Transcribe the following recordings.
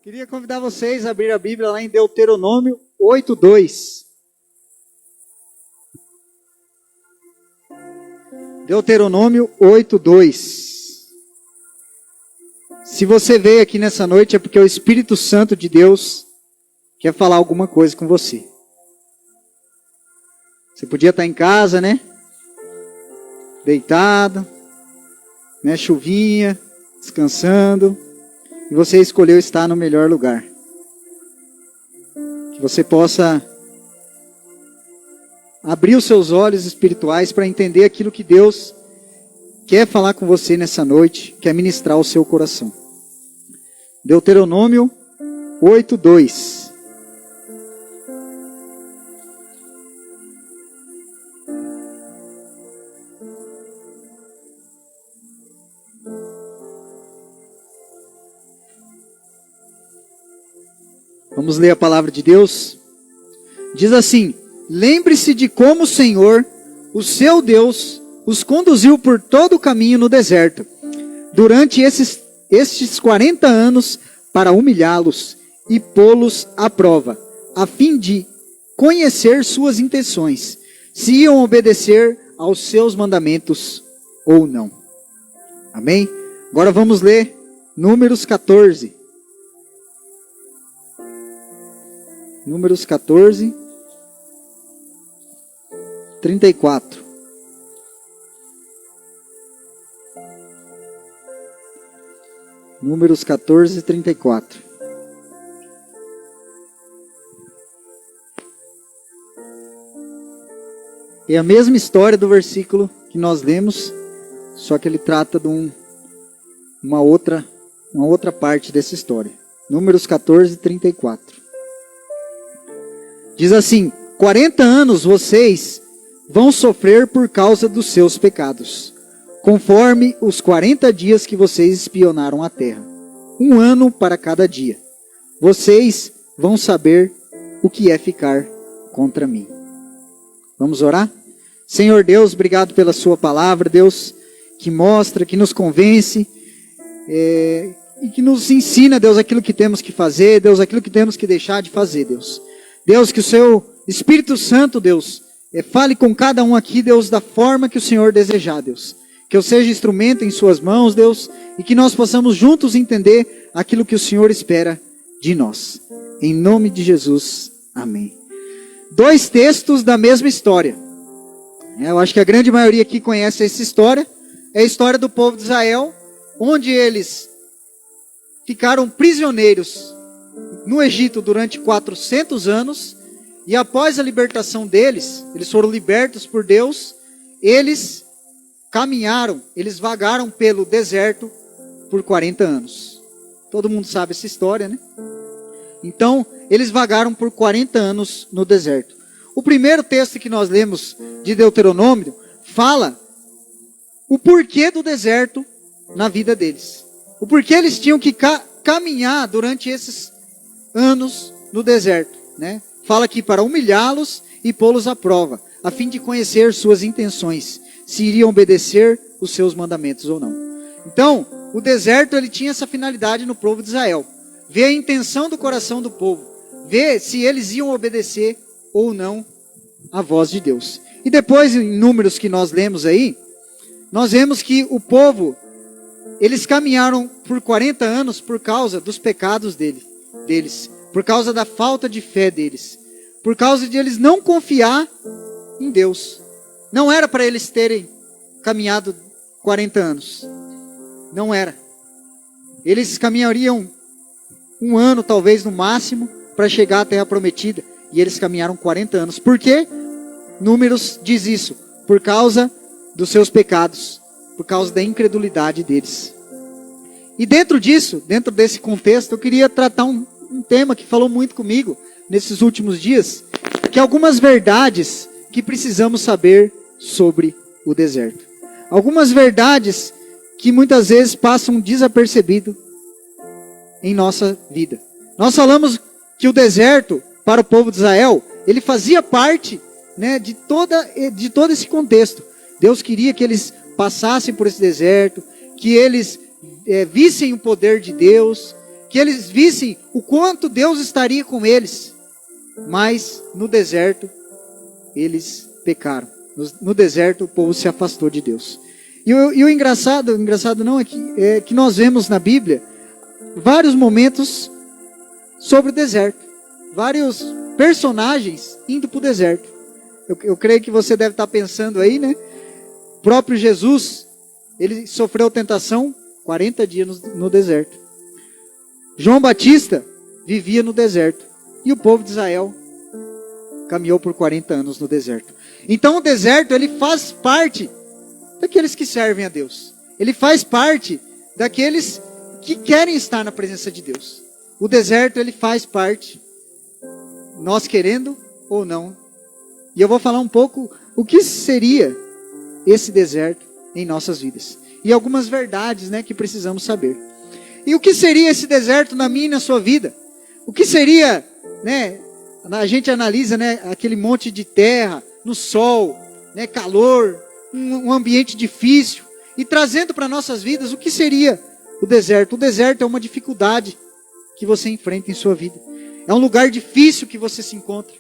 Queria convidar vocês a abrir a Bíblia lá em Deuteronômio 8:2. Deuteronômio 8:2. Se você veio aqui nessa noite é porque o Espírito Santo de Deus quer falar alguma coisa com você. Você podia estar em casa, né? Deitado, né? Chuvinha, descansando. E você escolheu estar no melhor lugar. Que você possa abrir os seus olhos espirituais para entender aquilo que Deus quer falar com você nessa noite, quer ministrar o seu coração. Deuteronômio 8:2. Vamos ler a palavra de Deus. Diz assim: lembre-se de como o Senhor, o seu Deus, os conduziu por todo o caminho no deserto, durante estes 40 anos, para humilhá-los e pô-los à prova, a fim de conhecer suas intenções, se iam obedecer aos seus mandamentos ou não. Amém? Agora vamos ler Números 14. Números 14, 34. Números 14, 34. É a mesma história do versículo que nós lemos, só que ele trata de uma outra parte dessa história. Números 14, 34. Diz assim: 40 anos vocês vão sofrer por causa dos seus pecados, conforme os 40 dias que vocês espionaram a terra. 1 ano para cada dia. Vocês vão saber o que é ficar contra mim. Vamos orar? Senhor Deus, obrigado pela sua palavra, Deus, que mostra, que nos convence, e que nos ensina, Deus, aquilo que temos que fazer, Deus, aquilo que temos que deixar de fazer, Deus. Deus, que o seu Espírito Santo, Deus, fale com cada um aqui, Deus, da forma que o Senhor desejar, Deus. Que eu seja instrumento em suas mãos, Deus, e que nós possamos juntos entender aquilo que o Senhor espera de nós. Em nome de Jesus, amém. 2 textos da mesma história. Eu acho que a grande maioria aqui conhece essa história. É a história do povo de Israel, onde eles ficaram prisioneiros no Egito durante 400 anos, e após a libertação deles, eles foram libertos por Deus, eles caminharam, eles vagaram pelo deserto por 40 anos. Todo mundo sabe essa história, né? Então, eles vagaram por 40 anos no deserto. O primeiro texto que nós lemos de Deuteronômio fala o porquê do deserto na vida deles. O porquê eles tinham que caminhar durante esses anos no deserto, né? Fala aqui para humilhá-los e pô-los à prova, a fim de conhecer suas intenções, se iriam obedecer os seus mandamentos ou não. Então, o deserto ele tinha essa finalidade no povo de Israel, ver a intenção do coração do povo, ver se eles iam obedecer ou não a voz de Deus. E depois, em Números que nós lemos aí, nós vemos que o povo, eles caminharam por 40 anos por causa dos pecados deles, por causa da falta de fé deles, por causa de eles não confiar em Deus. Não era para eles terem caminhado 40 anos. Não era. Eles caminhariam 1 ano, talvez no máximo, para chegar à terra prometida. E eles caminharam 40 anos. Por quê? Números diz isso. Por causa dos seus pecados. Por causa da incredulidade deles. E dentro disso, dentro desse contexto, eu queria tratar um tema que falou muito comigo nesses últimos dias, que é algumas verdades que precisamos saber sobre o deserto. Algumas verdades que muitas vezes passam desapercebido em nossa vida. Nós falamos que o deserto, para o povo de Israel, ele fazia parte, né, de todo esse contexto. Deus queria que eles passassem por esse deserto, que eles vissem o poder de Deus, que eles vissem o quanto Deus estaria com eles. Mas no deserto, eles pecaram. No deserto, o povo se afastou de Deus. E o engraçado não, é que nós vemos na Bíblia vários momentos sobre o deserto. Vários personagens indo para o deserto. Eu creio que você deve estar pensando aí, né? O próprio Jesus, ele sofreu tentação 40 dias no deserto. João Batista vivia no deserto. E o povo de Israel caminhou por 40 anos no deserto. Então o deserto, ele faz parte daqueles que servem a Deus. Ele faz parte daqueles que querem estar na presença de Deus. O deserto, ele faz parte, nós querendo ou não. E eu vou falar um pouco o que seria esse deserto em nossas vidas. E algumas verdades, né, que precisamos saber. E o que seria esse deserto na minha e na sua vida? O que seria, né, a gente analisa, né, aquele monte de terra, no sol, né, calor, um ambiente difícil. E trazendo para nossas vidas, o que seria o deserto? O deserto é uma dificuldade que você enfrenta em sua vida. É um lugar difícil que você se encontra.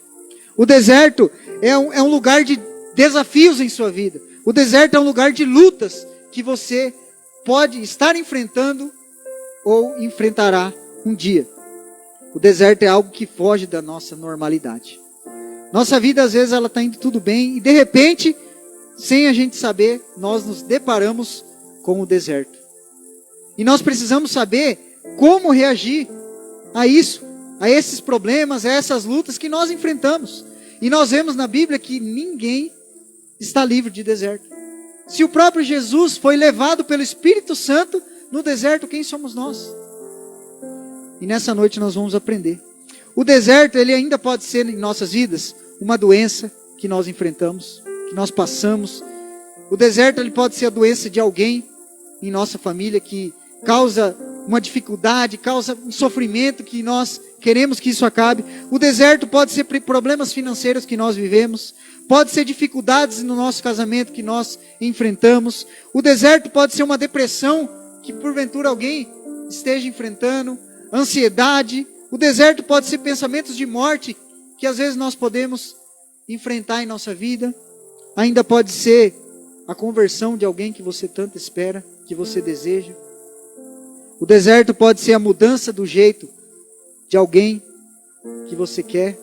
O deserto é um lugar de desafios em sua vida. O deserto é um lugar de lutas que você pode estar enfrentando ou enfrentará um dia. O deserto é algo que foge da nossa normalidade. Nossa vida, às vezes, ela está indo tudo bem e, de repente, sem a gente saber, nós nos deparamos com o deserto. E nós precisamos saber como reagir a isso, a esses problemas, a essas lutas que nós enfrentamos. E nós vemos na Bíblia que ninguém está livre de deserto. Se o próprio Jesus foi levado pelo Espírito Santo no deserto, quem somos nós? E nessa noite nós vamos aprender. O deserto, ele ainda pode ser em nossas vidas uma doença que nós enfrentamos, que nós passamos. O deserto, ele pode ser a doença de alguém em nossa família que causa uma dificuldade, causa um sofrimento que nós queremos que isso acabe. O deserto pode ser problemas financeiros que nós vivemos, pode ser dificuldades no nosso casamento que nós enfrentamos. O deserto pode ser uma depressão que porventura alguém esteja enfrentando, ansiedade. O deserto pode ser pensamentos de morte que às vezes nós podemos enfrentar em nossa vida. Ainda pode ser a conversão de alguém que você tanto espera, que você deseja. O deserto pode ser a mudança do jeito de alguém que você quer.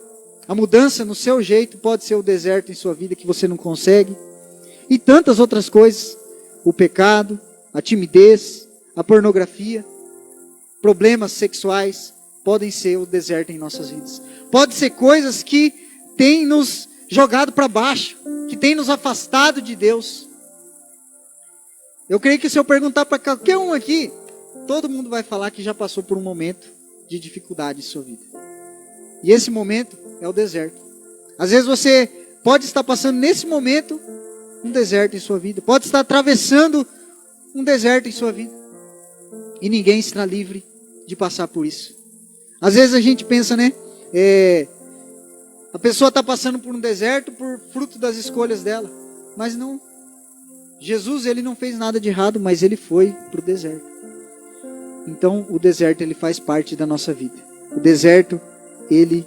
A mudança no seu jeito pode ser o deserto em sua vida que você não consegue. E tantas outras coisas. O pecado, a timidez, a pornografia, problemas sexuais podem ser o deserto em nossas vidas. Pode ser coisas que têm nos jogado para baixo, que têm nos afastado de Deus. Eu creio que se eu perguntar para qualquer um aqui, todo mundo vai falar que já passou por um momento de dificuldade em sua vida. E esse momento é o deserto. Às vezes você pode estar passando nesse momento um deserto em sua vida. Pode estar atravessando um deserto em sua vida. E ninguém está livre de passar por isso. Às vezes a gente pensa, né? A pessoa está passando por um deserto por fruto das escolhas dela. Mas não. Jesus, ele não fez nada de errado, mas ele foi para o deserto. Então, o deserto, ele faz parte da nossa vida. O deserto, ele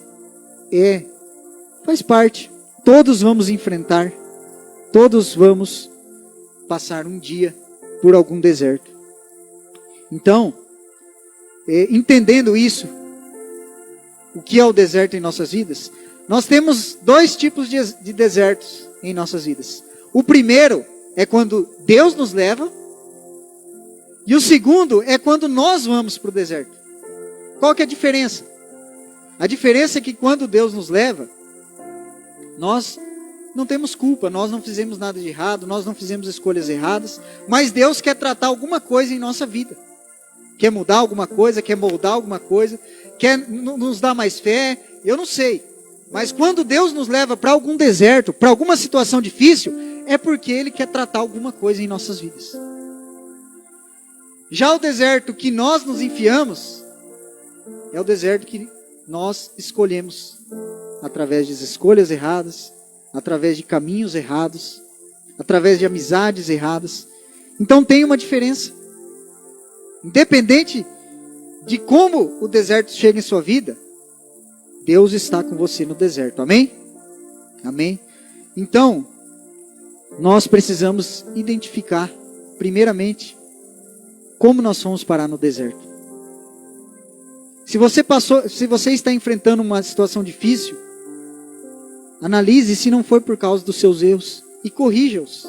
faz parte. Todos vamos enfrentar. Todos vamos passar um dia por algum deserto. Então, entendendo isso, o que é o deserto em nossas vidas, nós temos dois tipos de desertos em nossas vidas. O primeiro é quando Deus nos leva. E o segundo é quando nós vamos para o deserto. Qual que é a diferença? A diferença é que quando Deus nos leva, nós não temos culpa, nós não fizemos nada de errado, nós não fizemos escolhas erradas, mas Deus quer tratar alguma coisa em nossa vida. Quer mudar alguma coisa, quer moldar alguma coisa, quer nos dar mais fé, eu não sei. Mas quando Deus nos leva para algum deserto, para alguma situação difícil, é porque Ele quer tratar alguma coisa em nossas vidas. Já o deserto que nós nos enfiamos, é o deserto que nós escolhemos, através de escolhas erradas, através de caminhos errados, através de amizades erradas. Então tem uma diferença. Independente de como o deserto chega em sua vida, Deus está com você no deserto. Amém? Amém? Então, nós precisamos identificar, primeiramente, como nós fomos parar no deserto. Se você está enfrentando uma situação difícil, analise se não foi por causa dos seus erros e corrija-os.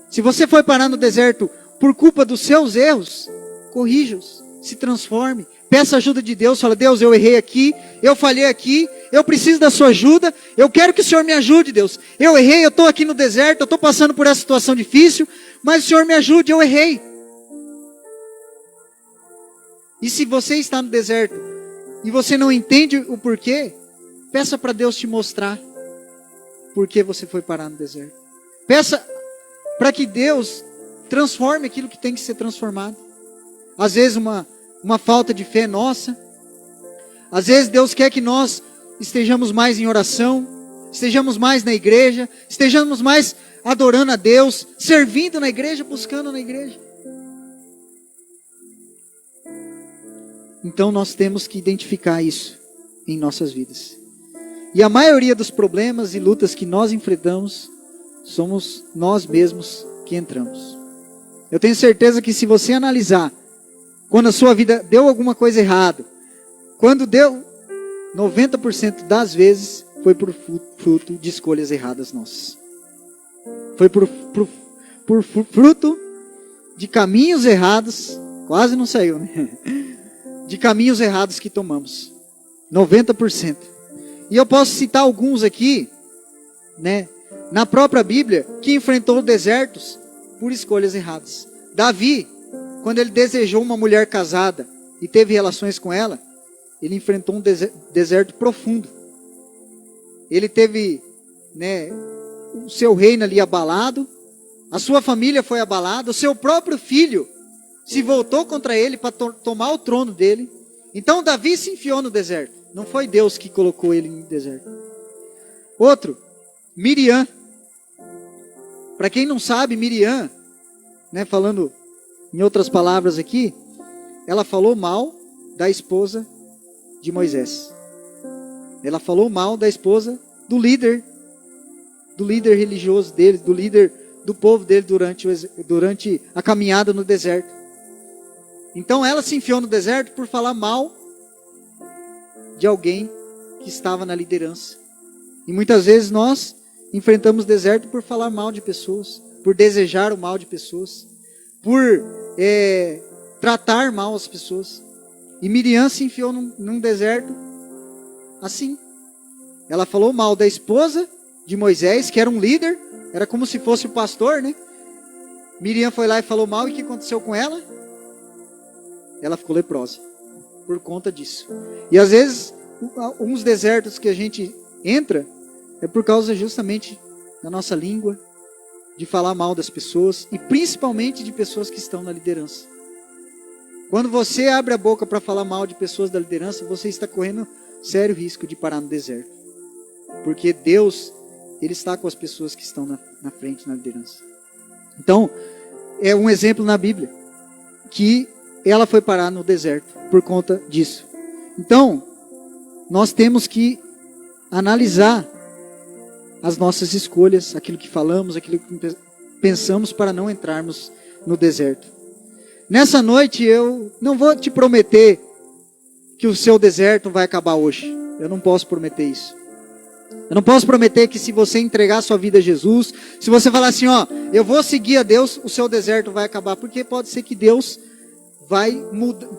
Se você foi parar no deserto por culpa dos seus erros, corrija-os, se transforme, peça ajuda de Deus, fala: Deus, eu errei aqui, eu falhei aqui, eu preciso da sua ajuda, eu quero que o Senhor me ajude, Deus. Eu errei, eu estou aqui no deserto, eu estou passando por essa situação difícil, mas o Senhor me ajude, eu errei. E se você está no deserto e você não entende o porquê, peça para Deus te mostrar por que você foi parar no deserto. Peça para que Deus transforme aquilo que tem que ser transformado. Às vezes uma falta de fé nossa. Às vezes Deus quer que nós estejamos mais em oração, estejamos mais na igreja, estejamos mais adorando a Deus, servindo na igreja, buscando na igreja. Então nós temos que identificar isso em nossas vidas. E a maioria dos problemas e lutas que nós enfrentamos, somos nós mesmos que entramos. Eu tenho certeza que se você analisar, quando a sua vida deu alguma coisa errada, quando deu, 90% das vezes foi por fruto de escolhas erradas nossas. Foi por fruto de caminhos errados, quase não saiu, né? De caminhos errados que tomamos. 90%. E eu posso citar alguns aqui, né, na própria Bíblia, que enfrentou desertos por escolhas erradas. Davi, quando ele desejou uma mulher casada e teve relações com ela, ele enfrentou um deserto profundo. Ele teve, né, o seu reino ali abalado, a sua família foi abalada, o seu próprio filho se voltou contra ele para tomar o trono dele. Então Davi se enfiou no deserto. Não foi Deus que colocou ele no deserto. Outro, Miriam. Para quem não sabe, Miriam, né, falando em outras palavras aqui, ela falou mal da esposa de Moisés. Ela falou mal da esposa do líder religioso dele, do líder do povo dele durante a caminhada no deserto. Então ela se enfiou no deserto por falar mal de alguém que estava na liderança. E muitas vezes nós enfrentamos deserto por falar mal de pessoas, por desejar o mal de pessoas, por tratar mal as pessoas. E Miriam se enfiou num deserto assim. Ela falou mal da esposa de Moisés, que era um líder, era como se fosse o pastor, né? Miriam foi lá e falou mal, e o que aconteceu com ela? Ela ficou leprosa, por conta disso. E às vezes, uns desertos que a gente entra, é por causa justamente da nossa língua, de falar mal das pessoas, e principalmente de pessoas que estão na liderança. Quando você abre a boca para falar mal de pessoas da liderança, você está correndo sério risco de parar no deserto. Porque Deus, Ele está com as pessoas que estão na frente, na liderança. Então, é um exemplo na Bíblia, que ela foi parar no deserto por conta disso. Então, nós temos que analisar as nossas escolhas, aquilo que falamos, aquilo que pensamos, para não entrarmos no deserto. Nessa noite eu não vou te prometer que o seu deserto vai acabar hoje. Eu não posso prometer isso. Eu não posso prometer que se você entregar sua vida a Jesus, se você falar assim, ó, eu vou seguir a Deus, o seu deserto vai acabar. Porque pode ser que Deus vai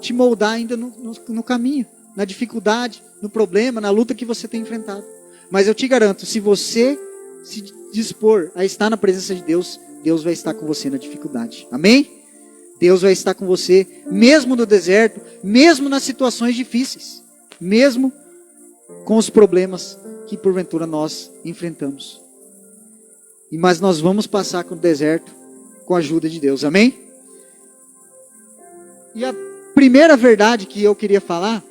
te moldar ainda no caminho, na dificuldade, no problema, na luta que você tem enfrentado. Mas eu te garanto, se você se dispor a estar na presença de Deus, Deus vai estar com você na dificuldade. Amém? Deus vai estar com você, mesmo no deserto, mesmo nas situações difíceis, mesmo com os problemas que porventura nós enfrentamos. Mas nós vamos passar com o deserto com a ajuda de Deus. Amém? E a primeira verdade que eu queria falar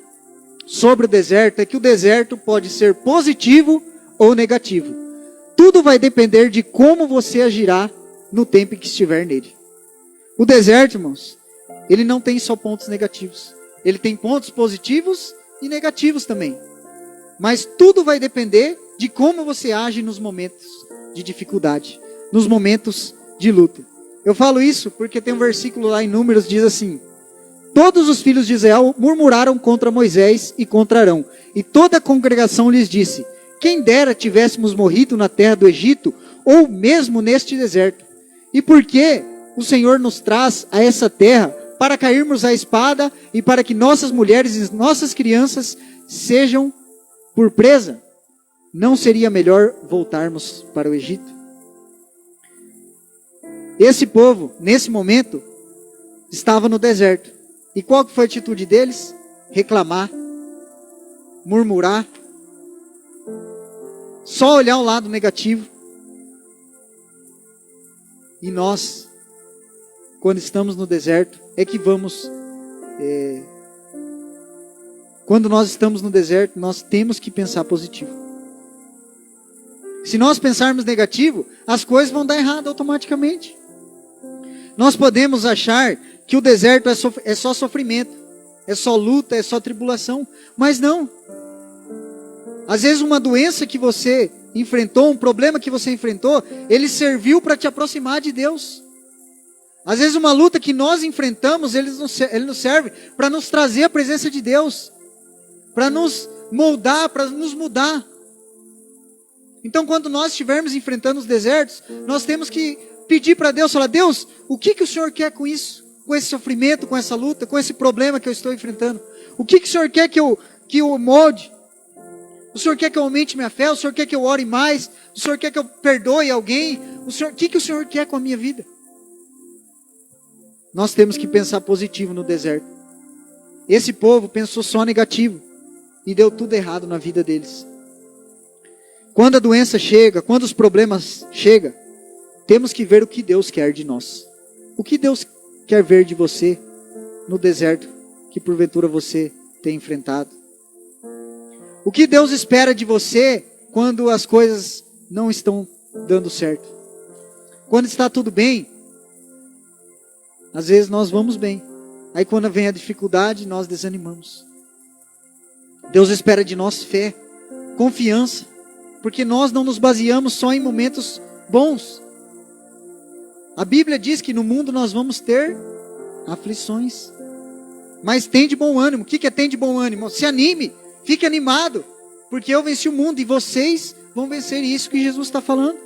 sobre o deserto é que o deserto pode ser positivo ou negativo. Tudo vai depender de como você agirá no tempo em que estiver nele. O deserto, irmãos, ele não tem só pontos negativos. Ele tem pontos positivos e negativos também. Mas tudo vai depender de como você age nos momentos de dificuldade, nos momentos de luta. Eu falo isso porque tem um versículo lá em Números que diz assim: todos os filhos de Israel murmuraram contra Moisés e contra Arão, e toda a congregação lhes disse: quem dera tivéssemos morrido na terra do Egito, ou mesmo neste deserto. E por que o Senhor nos traz a essa terra para cairmos à espada e para que nossas mulheres e nossas crianças sejam por presa? Não seria melhor voltarmos para o Egito? Esse povo, nesse momento, estava no deserto. E qual que foi a atitude deles? Reclamar, murmurar, só olhar o lado negativo. E nós, quando estamos no deserto, é que vamos... quando nós estamos no deserto, nós temos que pensar positivo. Se nós pensarmos negativo, as coisas vão dar errado automaticamente. Nós podemos achar que o deserto é só sofrimento, é só luta, é só tribulação. Mas não. Às vezes uma doença que você enfrentou, um problema que você enfrentou, ele serviu para te aproximar de Deus. Às vezes uma luta que nós enfrentamos, ele nos serve para nos trazer a presença de Deus, para nos moldar, para nos mudar. Então quando nós estivermos enfrentando os desertos, nós temos que pedir para Deus, falar: Deus, o que o Senhor quer com isso? Com esse sofrimento, com essa luta, com esse problema que eu estou enfrentando? O que o Senhor quer que eu molde? O Senhor quer que eu aumente minha fé? O Senhor quer que eu ore mais? O Senhor quer que eu perdoe alguém? O que o Senhor quer com a minha vida? Nós temos que pensar positivo no deserto. Esse povo pensou só negativo e deu tudo errado na vida deles. Quando a doença chega, quando os problemas chegam, temos que ver o que Deus quer de nós. O que Deus quer ver de você no deserto que porventura você tem enfrentado. O que Deus espera de você quando as coisas não estão dando certo. Quando está tudo bem, às vezes nós vamos bem. Aí quando vem a dificuldade, nós desanimamos. Deus espera de nós fé, confiança, porque nós não nos baseamos só em momentos bons. A Bíblia diz que no mundo nós vamos ter aflições. Mas tem de bom ânimo. O que é tem de bom ânimo? Se anime, fique animado, porque eu venci o mundo e vocês vão vencer. Isso que Jesus está falando.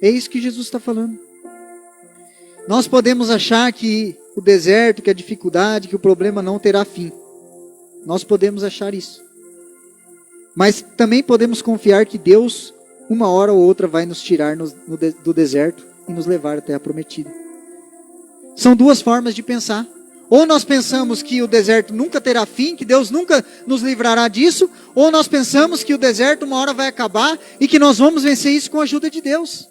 É isso que Jesus está falando. Nós podemos achar que o deserto, que a dificuldade, que o problema não terá fim. Nós podemos achar isso. Mas também podemos confiar que Deus, uma hora ou outra, vai nos tirar do deserto e nos levar à terra prometida. São duas formas de pensar. Ou nós pensamos que o deserto nunca terá fim, que Deus nunca nos livrará disso, ou nós pensamos que o deserto uma hora vai acabar e que nós vamos vencer isso com a ajuda de Deus.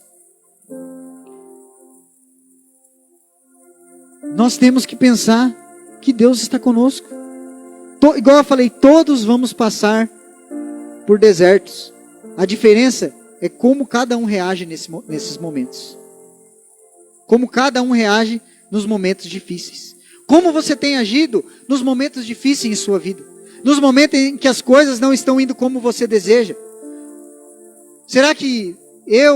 Nós temos que pensar que Deus está conosco. Igual eu falei, todos vamos passar por desertos. A diferença é como cada um reage nesses momentos. Como cada um reage nos momentos difíceis. Como você tem agido nos momentos difíceis em sua vida? Nos momentos em que as coisas não estão indo como você deseja? Será que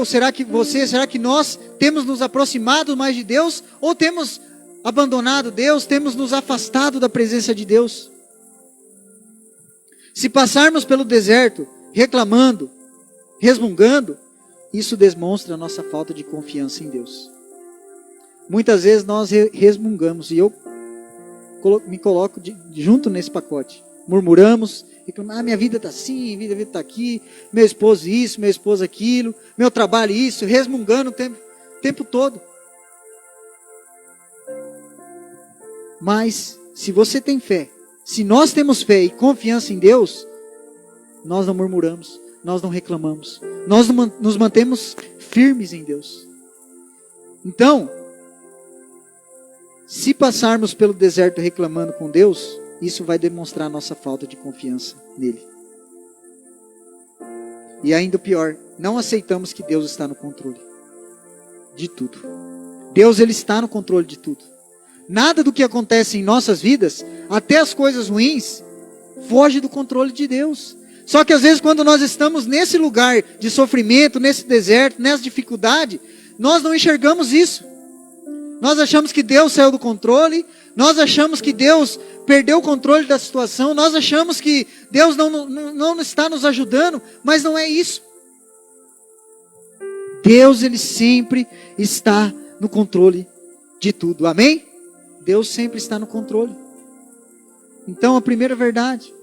será que você, será que nós temos nos aproximado mais de Deus? Ou temos abandonado Deus, temos nos afastado da presença de Deus? Se passarmos pelo deserto reclamando, resmungando, isso demonstra a nossa falta de confiança em Deus. Muitas vezes nós resmungamos, e eu me coloco junto nesse pacote. Murmuramos, reclamamos: minha vida está assim, minha vida está aqui, meu esposo isso, minha esposa aquilo, meu trabalho isso, resmungando o tempo todo. Mas, se você tem fé, se nós temos fé e confiança em Deus, nós não murmuramos, nós não reclamamos, nós nos mantemos firmes em Deus. Então, se passarmos pelo deserto reclamando com Deus, isso vai demonstrar nossa falta de confiança nele. E ainda pior, não aceitamos que Deus está no controle de tudo. Deus, ele está no controle de tudo. nada do que acontece em nossas vidas, até as coisas ruins, foge do controle de Deus. Só que às vezes quando nós estamos nesse lugar de sofrimento, nesse deserto, nessa dificuldade, nós não enxergamos isso. Nós achamos que Deus saiu do controle, nós achamos que Deus perdeu o controle da situação, nós achamos que Deus não está nos ajudando, mas não é isso. Deus, Ele sempre está no controle de tudo, amém? Deus sempre está no controle. Então a primeira verdade,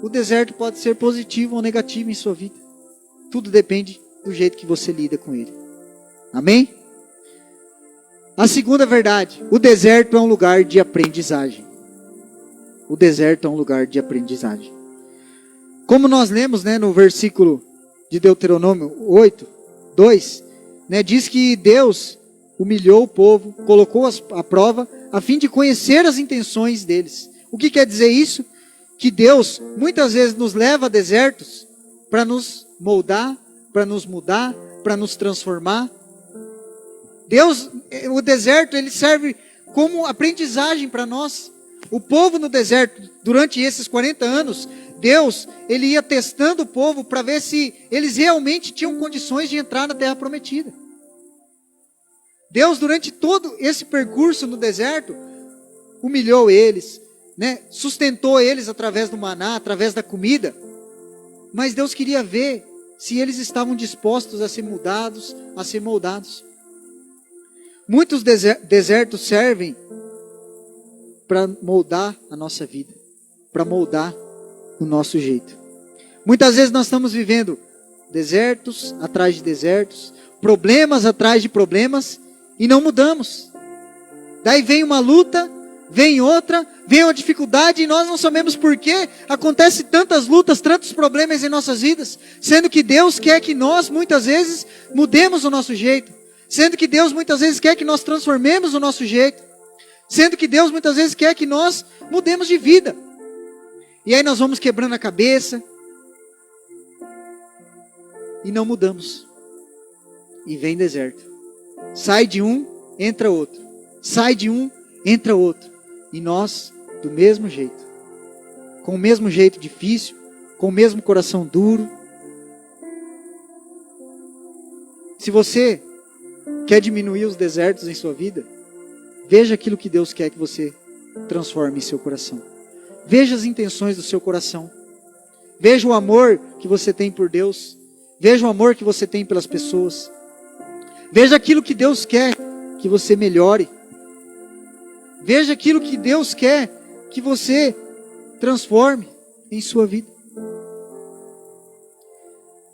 o deserto pode ser positivo ou negativo em sua vida. Tudo depende do jeito que você lida com ele. Amém? A segunda verdade, o deserto é um lugar de aprendizagem. O deserto é um lugar de aprendizagem. Como nós lemos, no versículo de Deuteronômio 8, 2, diz que Deus humilhou o povo, colocou à prova, a fim de conhecer as intenções deles. O que quer dizer isso? Que Deus muitas vezes nos leva a desertos para nos moldar, para nos mudar, para nos transformar. Deus, o deserto, ele serve como aprendizagem para nós. O povo no deserto, durante esses 40 anos, Deus, ele ia testando o povo para ver se eles realmente tinham condições de entrar na terra prometida. Deus, durante todo esse percurso no deserto, humilhou eles, sustentou eles através do maná, através da comida. Mas Deus queria ver se eles estavam dispostos a ser mudados, a ser moldados. Muitos desertos servem para moldar a nossa vida, para moldar o nosso jeito. Muitas vezes nós estamos vivendo desertos atrás de desertos, problemas atrás de problemas, e não mudamos. Daí vem uma luta, vem outra, vem uma dificuldade, e nós não sabemos por que acontece tantas lutas, tantos problemas em nossas vidas, sendo que Deus quer que nós, muitas vezes, mudemos o nosso jeito, sendo que Deus muitas vezes quer que nós transformemos o nosso jeito, sendo que Deus muitas vezes quer que nós mudemos de vida. E aí nós vamos quebrando a cabeça, e não mudamos. E vem deserto. Sai de um, entra outro. Sai de um, entra outro. E nós, do mesmo jeito. Com o mesmo jeito difícil, com o mesmo coração duro. Se você quer diminuir os desertos em sua vida, veja aquilo que Deus quer que você transforme em seu coração. Veja as intenções do seu coração. Veja o amor que você tem por Deus. Veja o amor que você tem pelas pessoas. Veja aquilo que Deus quer que você melhore. Veja aquilo que Deus quer que você transforme em sua vida.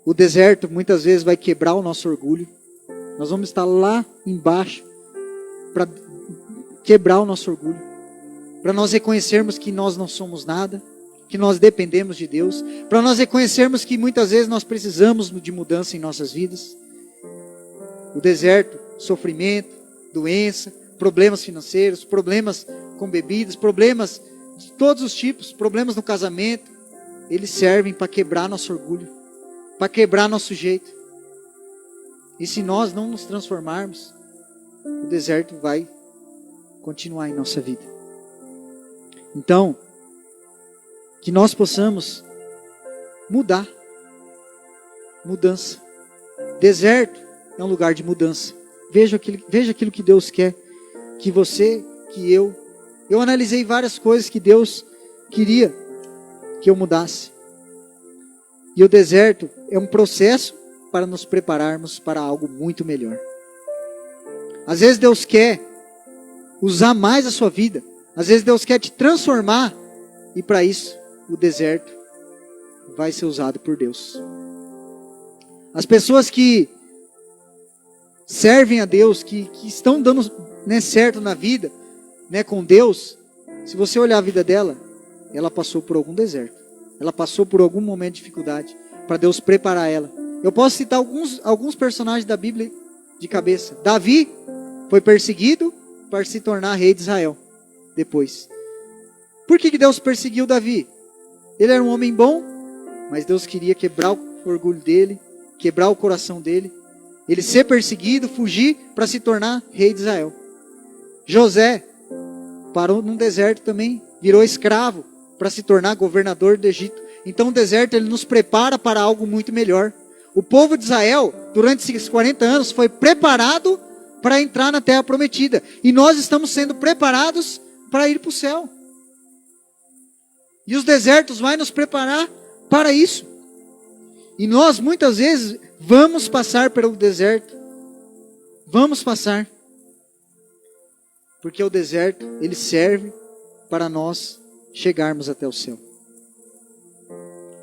O deserto muitas vezes vai quebrar o nosso orgulho. Nós vamos estar lá embaixo para quebrar o nosso orgulho. Para nós reconhecermos que nós não somos nada, que nós dependemos de Deus. Para nós reconhecermos que muitas vezes nós precisamos de mudança em nossas vidas. O deserto, sofrimento, doença, problemas financeiros, problemas com bebidas, problemas de todos os tipos, problemas no casamento, eles servem para quebrar nosso orgulho, para quebrar nosso jeito. E se nós não nos transformarmos, o deserto vai continuar em nossa vida. Então, que nós possamos mudar. Mudança. Deserto é um lugar de mudança. Veja aquilo que Deus quer que você, que eu analisei várias coisas que Deus queria que eu mudasse. E o deserto é um processo para nos prepararmos para algo muito melhor. Às vezes Deus quer usar mais a sua vida. Às vezes Deus quer te transformar. E para isso, o deserto vai ser usado por Deus. As pessoas que servem a Deus, que estão dando certo na vida, com Deus, se você olhar a vida dela, ela passou por algum deserto. Ela passou por algum momento de dificuldade, para Deus preparar ela. Eu posso citar alguns personagens da Bíblia de cabeça. Davi foi perseguido para se tornar rei de Israel, depois. Por que Deus perseguiu Davi? Ele era um homem bom, mas Deus queria quebrar o orgulho dele, quebrar o coração dele, ele ser perseguido, fugir para se tornar rei de Israel. José parou num deserto também, virou escravo para se tornar governador do Egito. Então o deserto ele nos prepara para algo muito melhor. O povo de Israel, durante esses 40 anos, foi preparado para entrar na terra prometida. E nós estamos sendo preparados para ir para o céu. E os desertos vão nos preparar para isso. E nós, muitas vezes, vamos passar pelo deserto. Vamos passar. Porque o deserto, ele serve para nós chegarmos até o céu.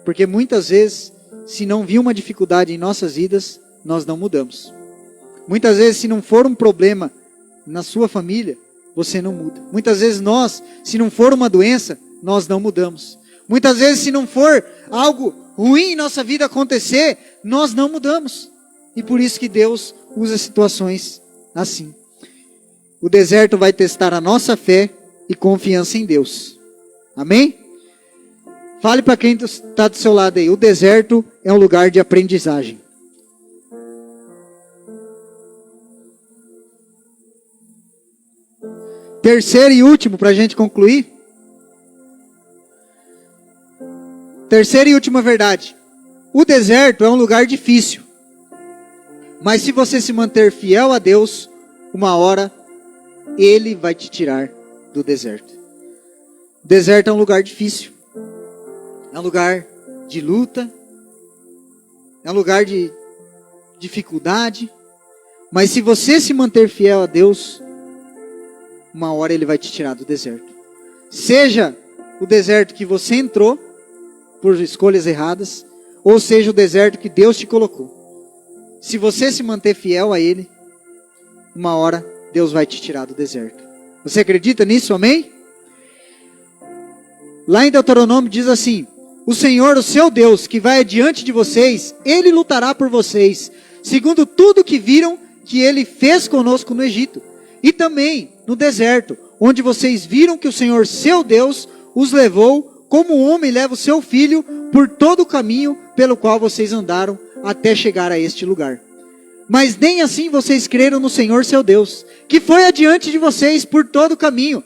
Porque muitas vezes, se não vir uma dificuldade em nossas vidas, nós não mudamos. Muitas vezes, se não for um problema na sua família, você não muda. Muitas vezes se não for uma doença, nós não mudamos. Muitas vezes, se não for algo ruim em nossa vida acontecer, nós não mudamos. E por isso que Deus usa situações assim. O deserto vai testar a nossa fé e confiança em Deus. Amém? Fale para quem está do seu lado aí. O deserto é um lugar de aprendizagem. Terceiro e último, para a gente concluir. Terceira e última verdade. O deserto é um lugar difícil. Mas se você se manter fiel a Deus, uma hora Ele vai te tirar do deserto. O deserto é um lugar difícil. É um lugar de luta. É um lugar de dificuldade. Mas se você se manter fiel a Deus, uma hora Ele vai te tirar do deserto. Seja o deserto que você entrou por escolhas erradas, ou seja o deserto que Deus te colocou. Se você se manter fiel a Ele, uma hora Deus vai te tirar do deserto. Você acredita nisso, amém? Lá em Deuteronômio diz assim: o Senhor, o seu Deus, que vai adiante de vocês, Ele lutará por vocês, segundo tudo que viram que Ele fez conosco no Egito, e também no deserto, onde vocês viram que o Senhor, seu Deus, os levou, como um homem leva o seu filho, por todo o caminho pelo qual vocês andaram, até chegar a este lugar. Mas nem assim vocês creram no Senhor, seu Deus, que foi adiante de vocês por todo o caminho,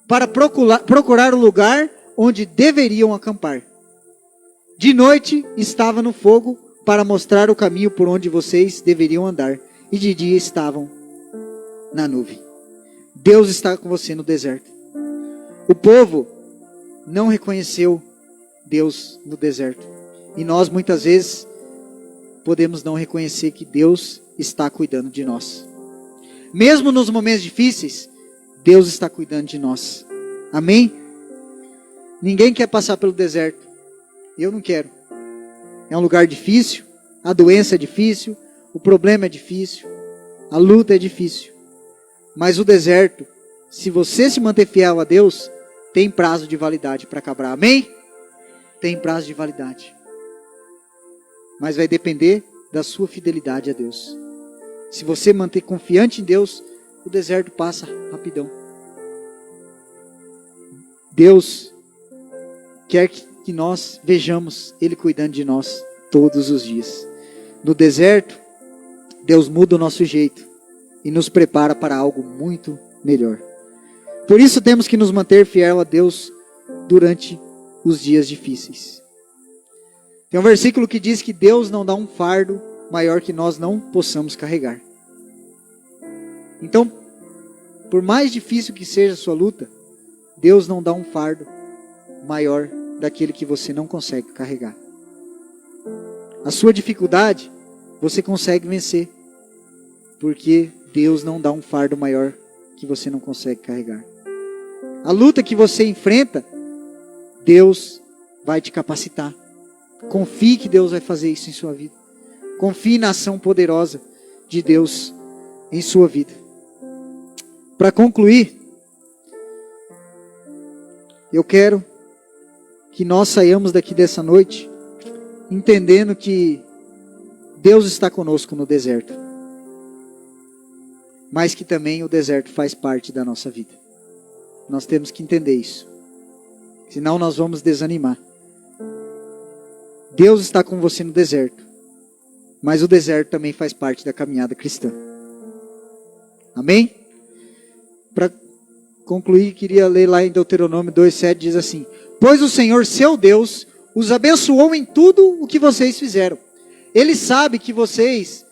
para procurar o lugar onde deveriam acampar. De noite estava no fogo, para mostrar o caminho por onde vocês deveriam andar, e de dia estavam na nuvem. Deus está com você no deserto. O povo não reconheceu Deus no deserto. E nós muitas vezes podemos não reconhecer que Deus está cuidando de nós. Mesmo nos momentos difíceis, Deus está cuidando de nós. Amém? Ninguém quer passar pelo deserto. Eu não quero. É um lugar difícil, a doença é difícil, o problema é difícil, a luta é difícil. Mas o deserto, se você se manter fiel a Deus, tem prazo de validade para acabar. Amém? Tem prazo de validade. Mas vai depender da sua fidelidade a Deus. Se você manter confiante em Deus, o deserto passa rapidão. Deus quer que nós vejamos Ele cuidando de nós todos os dias. No deserto, Deus muda o nosso jeito e nos prepara para algo muito melhor. Por isso temos que nos manter fiel a Deus durante os dias difíceis. Tem um versículo que diz que Deus não dá um fardo maior que nós não possamos carregar. Então, por mais difícil que seja a sua luta, Deus não dá um fardo maior daquele que você não consegue carregar. A sua dificuldade, você consegue vencer, porque Deus não dá um fardo maior que você não consegue carregar. A luta que você enfrenta, Deus vai te capacitar. Confie que Deus vai fazer isso em sua vida. Confie na ação poderosa de Deus em sua vida. Para concluir, eu quero que nós saiamos daqui dessa noite entendendo que Deus está conosco no deserto, mas que também o deserto faz parte da nossa vida. Nós temos que entender isso, senão nós vamos desanimar. Deus está com você no deserto, mas o deserto também faz parte da caminhada cristã. Amém? para concluir, queria ler lá em Deuteronômio 2:7, diz assim: pois o Senhor, seu Deus, os abençoou em tudo o que vocês fizeram. Ele sabe que vocês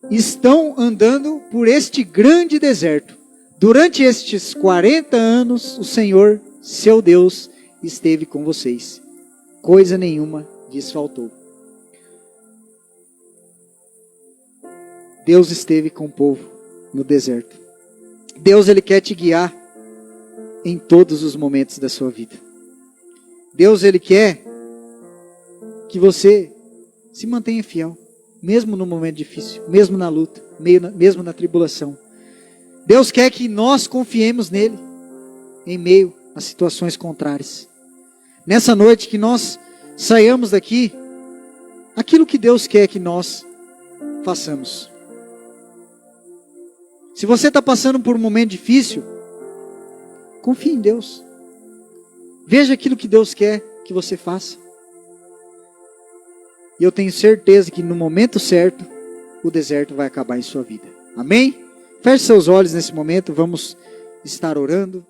estão andando por este grande deserto. Durante estes 40 anos, o Senhor, seu Deus, esteve com vocês. Coisa nenhuma lhes faltou. Deus esteve com o povo no deserto. Deus, Ele quer te guiar em todos os momentos da sua vida. Deus, Ele quer que você se mantenha fiel, mesmo no momento difícil, mesmo na luta, mesmo na tribulação. Deus quer que nós confiemos nele em meio a situações contrárias. Nessa noite, que nós saiamos daqui aquilo que Deus quer que nós façamos. Se você está passando por um momento difícil, confie em Deus. Veja aquilo que Deus quer que você faça. E eu tenho certeza que no momento certo, o deserto vai acabar em sua vida. Amém? Feche seus olhos nesse momento, vamos estar orando.